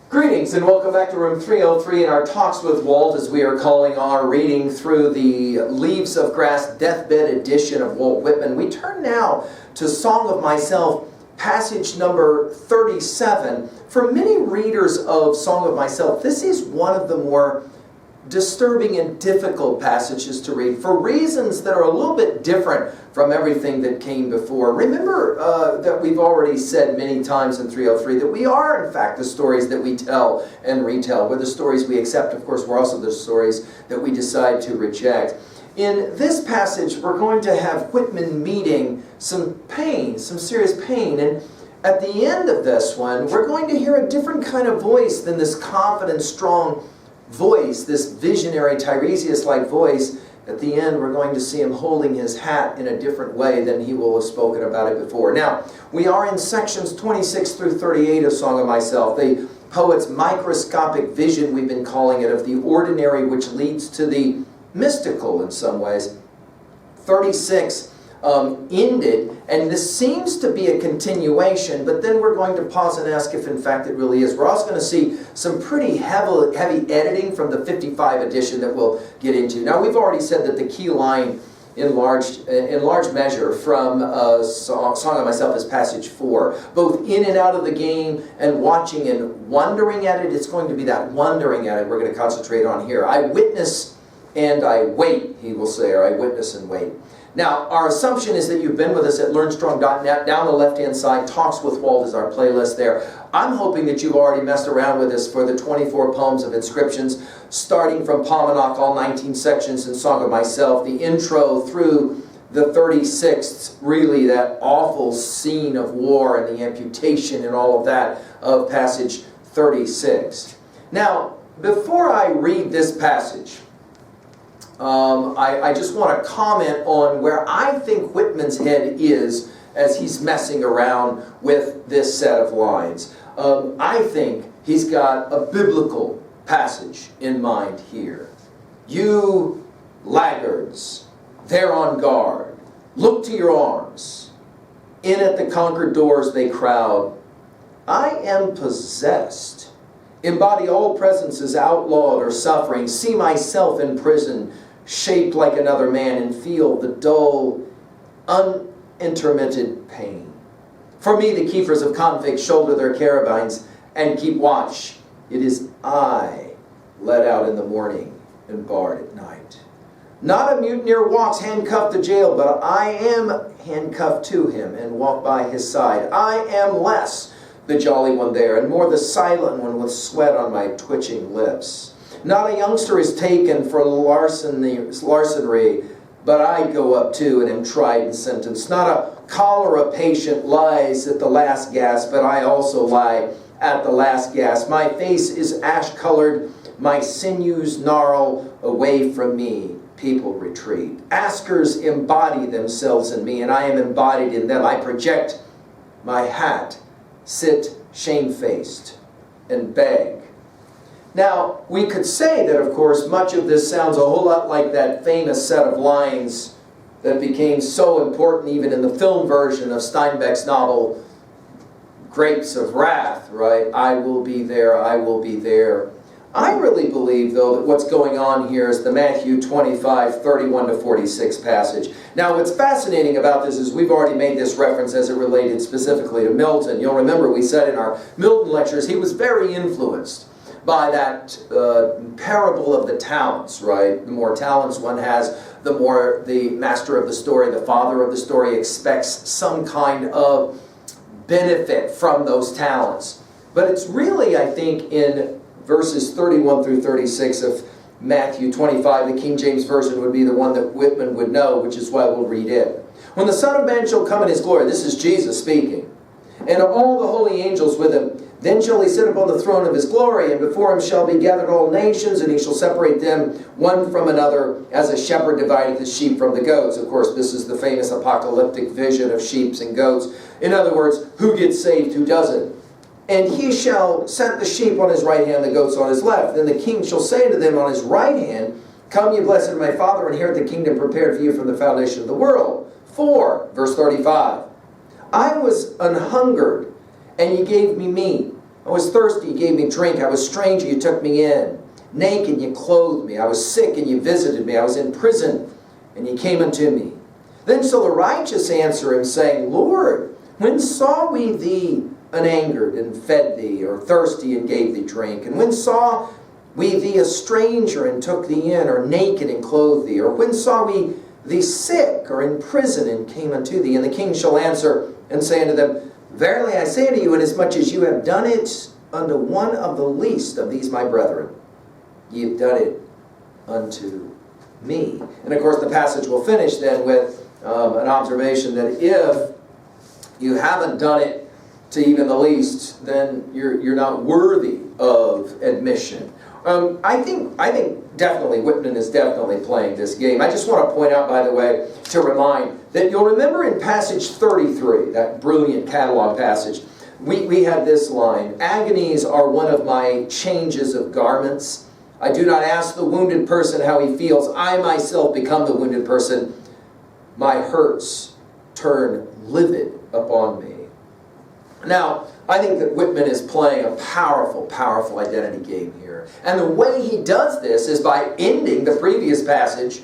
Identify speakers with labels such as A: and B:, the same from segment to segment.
A: Greetings and welcome back to room 303 in our Talks with Walt, as we are calling our reading through the Leaves of Grass deathbed edition of Walt Whitman. We turn now to Song of Myself, passage number 37. For many readers of Song of Myself, this is one of the more disturbing and difficult passages to read for reasons that are a little bit different from everything that came before. Remember that we've already said many times in 303 that we are in fact the stories that we tell and retell. We're the stories we accept, of course. We're also the stories that we decide to reject. In this passage, we're going to have Whitman meeting some pain, some serious pain, and at the end of this one, we're going to hear a different kind of voice than this confident, strong voice, this visionary, Tiresias-like voice. At the end, we're going to see him holding his hat in a different way than he will have spoken about it before. Now, we are in sections 26 through 38 of Song of Myself, the poet's microscopic vision, we've been calling it, of the ordinary which leads to the mystical in some ways. 36 ended, and this seems to be a continuation, but then we're going to pause and ask if in fact it really is. We're also going to see some pretty heavy editing from the 55 edition that we'll get into. Now, we've already said that the key line in large measure from Song of Myself is passage 4. Both in and out of the game and watching and wondering at it, it's going to be that wondering at it we're going to concentrate on here. I witness and I wait, he will say, or I witness and wait. Now, our assumption is that you've been with us at LearnStrong.net. Down the left-hand side, Talks with Walt is our playlist there. I'm hoping that you've already messed around with us for the 24 poems of inscriptions, starting from Paumanok, all 19 sections in Song of Myself, the intro through the 36th, really that awful scene of war and the amputation and all of that of passage 36. Now, before I read this passage, I just want to comment on where I think Whitman's Head is as he's messing around with this set of lines. I think he's got a biblical passage in mind here. You laggards, there on guard, look to your arms. In at the conquered doors they crowd. I am possessed. Embody all presences outlawed or suffering. See myself in prison, shaped like another man, and feel the dull, unintermitted pain. For me, the keepers of convicts shoulder their carabines and keep watch. It is I, let out in the morning and barred at night. Not a mutineer walks handcuffed to jail, but I am handcuffed to him and walk by his side. I am less the jolly one there, and more the silent one with sweat on my twitching lips. Not a youngster is taken for larceny, but I go up too and am tried and sentenced. Not a cholera patient lies at the last gasp, but I also lie at the last gasp. My face is ash-colored, my sinews gnarl. Away from me, people retreat. Askers embody themselves in me, and I am embodied in them. I project my hat, sit shamefaced, and beg. Now, we could say that, of course, much of this sounds a whole lot like that famous set of lines that became so important even in the film version of Steinbeck's novel, Grapes of Wrath, right? I will be there, I will be there. I really believe, though, that what's going on here is the Matthew 25, 31 to 46 passage. Now, what's fascinating about this is we've already made this reference as it related specifically to Milton. You'll remember we said in our Milton lectures he was very influenced by that parable of the talents, right? The more talents one has, the more the master of the story, the father of the story, expects some kind of benefit from those talents. But it's really, I think, in verses 31 through 36 of Matthew 25, the King James Version would be the one that Whitman would know, which is why we'll read it. When the Son of Man shall come in his glory, this is Jesus speaking, and all the holy angels with him, then shall he sit upon the throne of his glory, and before him shall be gathered all nations, and he shall separate them one from another, as a shepherd divideth the sheep from the goats. Of course, this is the famous apocalyptic vision of sheep and goats. In other words, who gets saved, who doesn't? And he shall set the sheep on his right hand, the goats on his left. Then the king shall say to them on his right hand, Come, ye blessed of my Father, inherit the kingdom prepared for you from the foundation of the world. For, verse 35, I was an hungered, and ye gave me meat. I was thirsty, you gave me drink. I was a stranger, you took me in. Naked, you clothed me. I was sick, and you visited me. I was in prison, and you came unto me. Then shall the righteous answer him, saying, Lord, when saw we thee anangered, and fed thee, or thirsty, and gave thee drink? And when saw we thee a stranger, and took thee in, or naked, and clothed thee? Or when saw we thee sick, or in prison, and came unto thee? And the king shall answer and say unto them, Verily I say unto you, inasmuch as you have done it unto one of the least of these my brethren, ye have done it unto me. And of course the passage will finish then with an observation that if you haven't done it to even the least, then you're not worthy of admission. I think definitely Whitman is definitely playing this game. I just want to point out, by the way, to remind that you'll remember in passage 33, that brilliant catalog passage, we had this line, agonies are one of my changes of garments. I do not ask the wounded person how he feels. I myself become the wounded person. My hurts turn livid upon me. Now, I think that Whitman is playing a powerful, powerful identity game here. And the way he does this is by ending the previous passage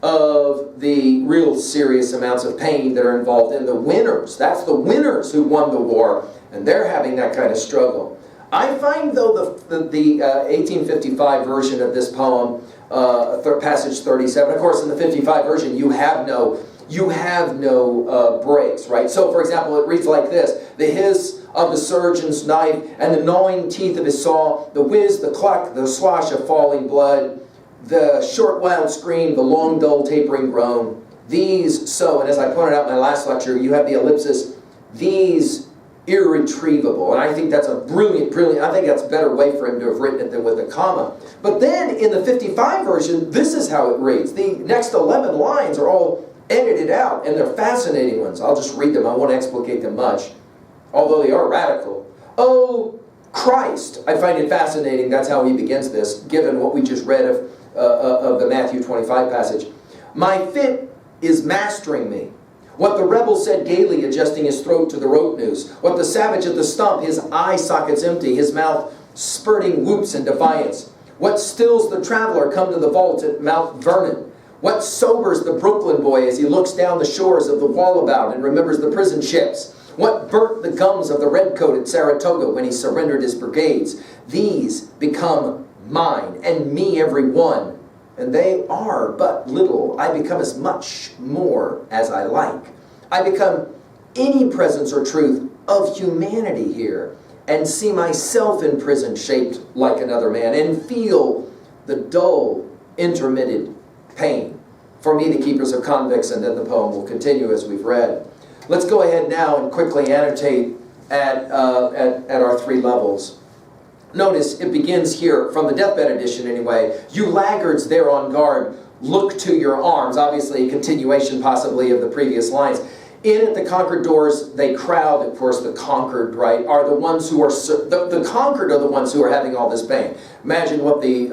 A: of the real serious amounts of pain that are involved in the winners. That's the winners who won the war, and they're having that kind of struggle. I find, though, the 1855 version of this poem, passage 37, of course, in the 55 version, you have no breaks, right? So, for example, it reads like this: the hiss of the surgeon's knife and the gnawing teeth of his saw, the whiz, the cluck, the swash of falling blood, the short wild scream, the long dull tapering groan. These so, and as I pointed out in my last lecture, you have the ellipsis, these irretrievable. And I think that's a brilliant, I think that's a better way for him to have written it than with a comma. But then in the 55 version, this is how it reads. The next 11 lines are all edited out, and they're fascinating ones. I'll just read them. I won't explicate them much, although they are radical. Oh, Christ. I find it fascinating. That's how he begins this, given what we just read of the Matthew 25 passage. My fit is mastering me. What the rebel said gaily, adjusting his throat to the rope noose. What the savage at the stump, his eye sockets empty, his mouth spurting whoops in defiance. What stills the traveler come to the vault at Mount Vernon. What sobers the Brooklyn boy as he looks down the shores of the Wallabout and remembers the prison ships. What burnt the gums of the redcoat at Saratoga when he surrendered his brigades. These become mine, and me every one. And they are but little. I become as much more as I like. I become any presence or truth of humanity here, and see myself in prison shaped like another man, and feel the dull, intermitted pain. For me, the keepers of convicts, and then the poem will continue as we've read. Let's go ahead now and quickly annotate at our three levels. Notice it begins here, from the deathbed edition anyway. You laggards there on guard, look to your arms. Obviously a continuation possibly of the previous lines. In at the conquered doors, they crowd. Of course, the conquered, right, are the ones who are, the conquered are the ones who are having all this pain. Imagine what the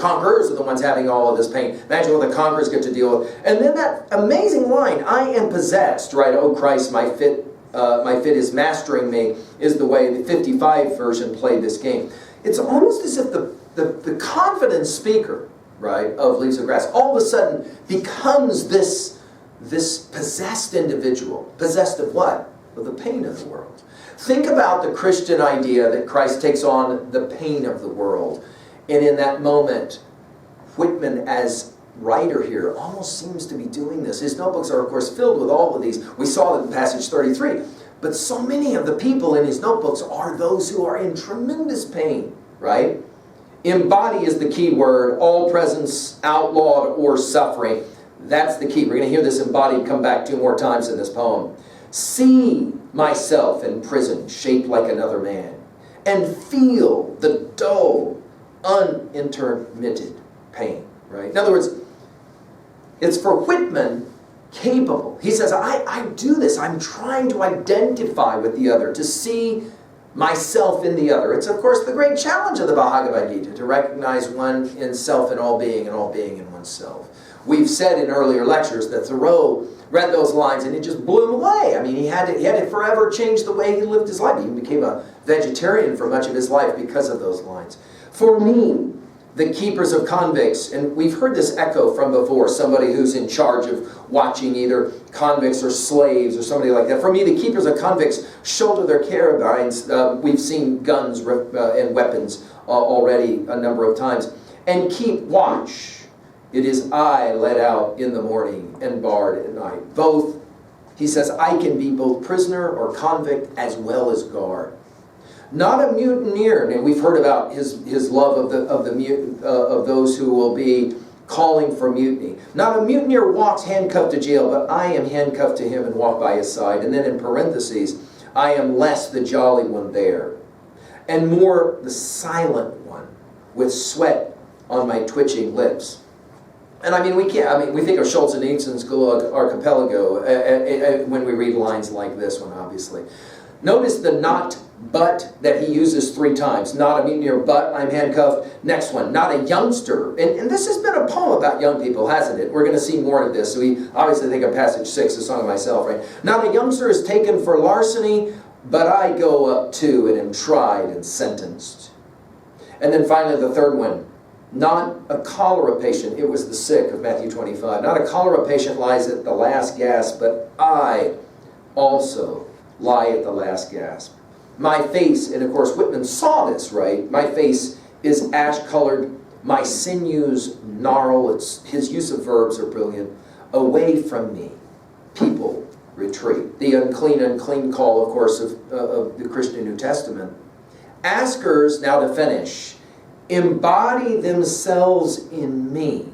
A: conquerors are the ones having all of this pain. Imagine what the conquerors get to deal with. And then that amazing line, I am possessed, right, oh Christ, my fit is mastering me, is the way the 55 version played this game. It's almost as if the confident speaker, right, of Leaves of Grass, all of a sudden becomes this possessed individual. Possessed of what? Of the pain of the world. Think about the Christian idea that Christ takes on the pain of the world. And in that moment, Whitman, as writer here, almost seems to be doing this. His notebooks are, of course, filled with all of these. We saw that in passage 33. But so many of the people in his notebooks are those who are in tremendous pain, right? Embody is the key word. All presence outlawed or suffering. That's the key. We're going to hear this embodied come back 2 more times in this poem. See myself in prison, shaped like another man, and feel the dull, unintermitted pain, right? In other words, it's for Whitman capable. He says, I do this. I'm trying to identify with the other, to see myself in the other. It's, of course, the great challenge of the Bhagavad Gita, to recognize one in self in all being and all being in oneself. We've said in earlier lectures that Thoreau read those lines and it just blew him away. I mean, he had to forever change the way he lived his life. He became a vegetarian for much of his life because of those lines. For me, the keepers of convicts, and we've heard this echo from before, somebody who's in charge of watching either convicts or slaves or somebody like that. For me, the keepers of convicts shoulder their carabines. We've seen guns and weapons already a number of times. And keep watch. It is I let out in the morning and barred at night. Both, he says, I can be both prisoner or convict as well as guard. Not a mutineer. And we've heard about his love of those who will be calling for mutiny. Not a mutineer walks handcuffed to jail, but I am handcuffed to him and walk by his side. And then in parentheses, I am less the jolly one there, and more the silent one, with sweat on my twitching lips. And I mean, we think of Solzhenitsyn's Gulag Archipelago when we read lines like this one, obviously. Notice the not but that he uses 3 times. Not a mutineer, but I'm handcuffed. Next one, not a youngster. And this has been a poem about young people, hasn't it? We're going to see more of this. So we obviously think of passage 6, the Song of Myself, right? Not a youngster is taken for larceny, but I go up too and am tried and sentenced. And then finally the third one, not a cholera patient. It was the sick of Matthew 25. Not a cholera patient lies at the last gasp, but I also lie at the last gasp. My face, and of course Whitman saw this, right? My face is ash-colored. My sinews gnarl. His use of verbs are brilliant. Away from me, people retreat. The unclean, unclean call, of course, of the Christian New Testament. Askers, now to finish, embody themselves in me,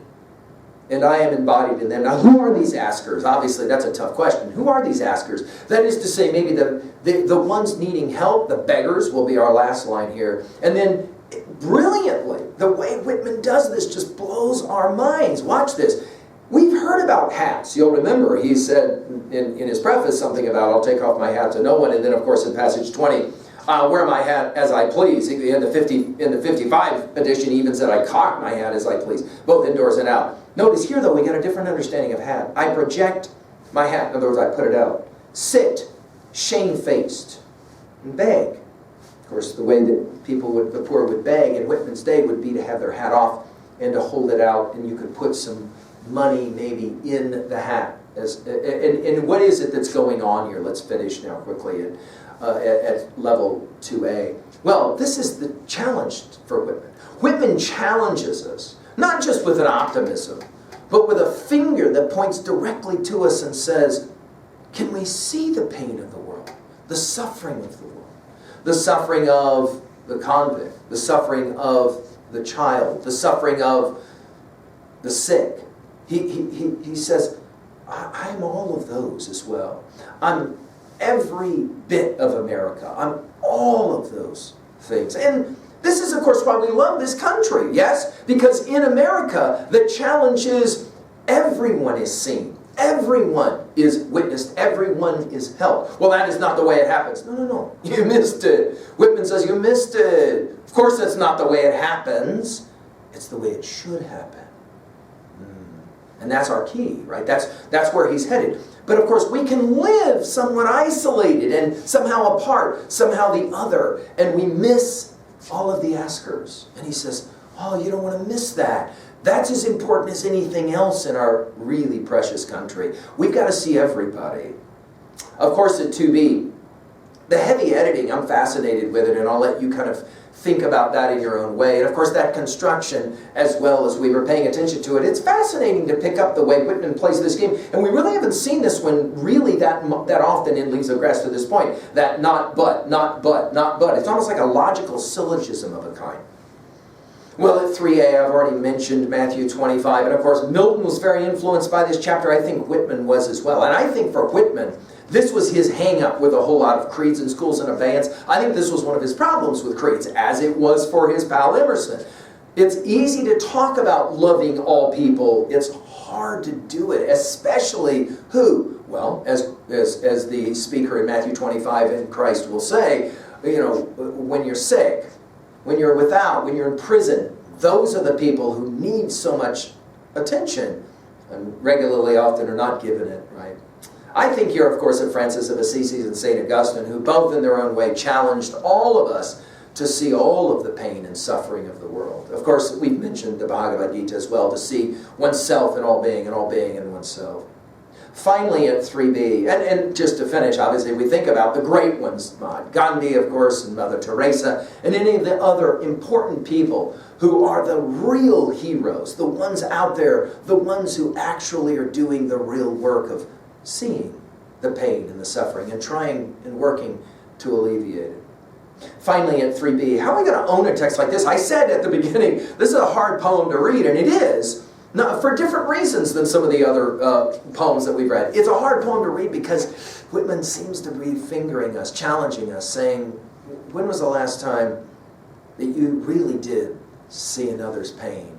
A: and I am embodied in them. Now, who are these askers? Obviously, that's a tough question. Who are these askers? That is to say, maybe the ones needing help, the beggars, will be our last line here. And then, brilliantly, the way Whitman does this just blows our minds. Watch this. We've heard about hats. You'll remember he said in his preface something about, I'll take off my hat to no one. And then, of course, in passage 20, I'll wear my hat as I please. In the 55 edition, he even said, I cock my hat as I please, both indoors and out. Notice here, though, we get a different understanding of hat. I project my hat. In other words, I put it out. Sit, shamefaced, and beg. Of course, the way that the poor would beg in Whitman's day would be to have their hat off and to hold it out, and you could put some money maybe in the hat. And what is it that's going on here? Let's finish now quickly at level 2A. Well, this is the challenge for Whitman. Whitman challenges us, not just with an optimism, but with a finger that points directly to us and says, can we see the pain of the world, the suffering of the world, the suffering of the convict, the suffering of the child, the suffering of the sick? He says, I'm all of those as well. I'm every bit of America. I'm all of those things. And this is, of course, why we love this country, yes? Because in America, the challenge is everyone is seen. Everyone is witnessed. Everyone is helped. Well, that is not the way it happens. No. You missed it. Whitman says you missed it. Of course, that's not the way it happens. It's the way it should happen. And that's our key, right? That's where he's headed. But of course, we can live somewhat isolated and somehow apart, somehow the other, and we miss all of the askers. And he says, oh, you don't want to miss that. That's as important as anything else in our really precious country. We've got to see everybody. Of course, at 2B, the heavy editing, I'm fascinated with it, and I'll let you kind of think about that in your own way. And of course, that construction, as well as we were paying attention to it, it's fascinating to pick up the way Whitman plays this game. And we really haven't seen this one really that often in Leaves of Grass to this point. That not but, not but, not but. It's almost like a logical syllogism of a kind. Well, at 3A, I've already mentioned Matthew 25. And of course, Milton was very influenced by this chapter. I think Whitman was as well. And I think for Whitman, this was his hang-up with a whole lot of creeds and schools in abeyance. I think this was one of his problems with creeds, as it was for his pal Emerson. It's easy to talk about loving all people. It's hard to do it, especially who? Well, as the speaker in Matthew 25 in Christ will say, when you're sick, when you're without, when you're in prison, those are the people who need so much attention. and regularly often are not given it, right? I think here, of course, of Francis of Assisi and St. Augustine, who both in their own way challenged all of us to see all of the pain and suffering of the world. Of course, we've mentioned the Bhagavad Gita as well, to see oneself in all being and all being in oneself. Finally, at 3b, and just to finish, obviously, we think about the great ones, Gandhi, of course, and Mother Teresa, and any of the other important people who are the real heroes, the ones out there, the ones who actually are doing the real work of seeing the pain and the suffering and trying and working to alleviate it. Finally, at 3b, how are we going to own a text like this? I said at the beginning, this is a hard poem to read, and it is. No, for different reasons than some of the other poems that we've read. It's a hard poem to read because Whitman seems to be fingering us, challenging us, saying, when was the last time that you really did see another's pain,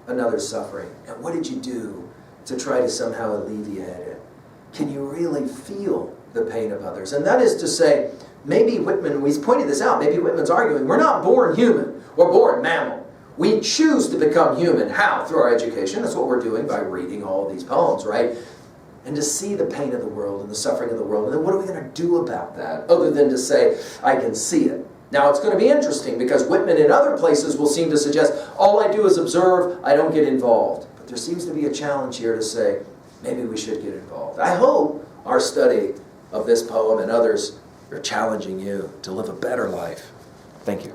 A: another's suffering? And what did you do to try to somehow alleviate it? Can you really feel the pain of others? And that is to say, maybe Whitman, we've pointed this out, maybe Whitman's arguing, we're not born human, we're born mammal. We choose to become human. How? Through our education. That's what we're doing by reading all of these poems, right? And to see the pain of the world and the suffering of the world. And then what are we going to do about that? Other than to say, I can see it. Now, it's going to be interesting because Whitman in other places will seem to suggest, all I do is observe, I don't get involved. But there seems to be a challenge here to say, maybe we should get involved. I hope our study of this poem and others are challenging you to live a better life. Thank you.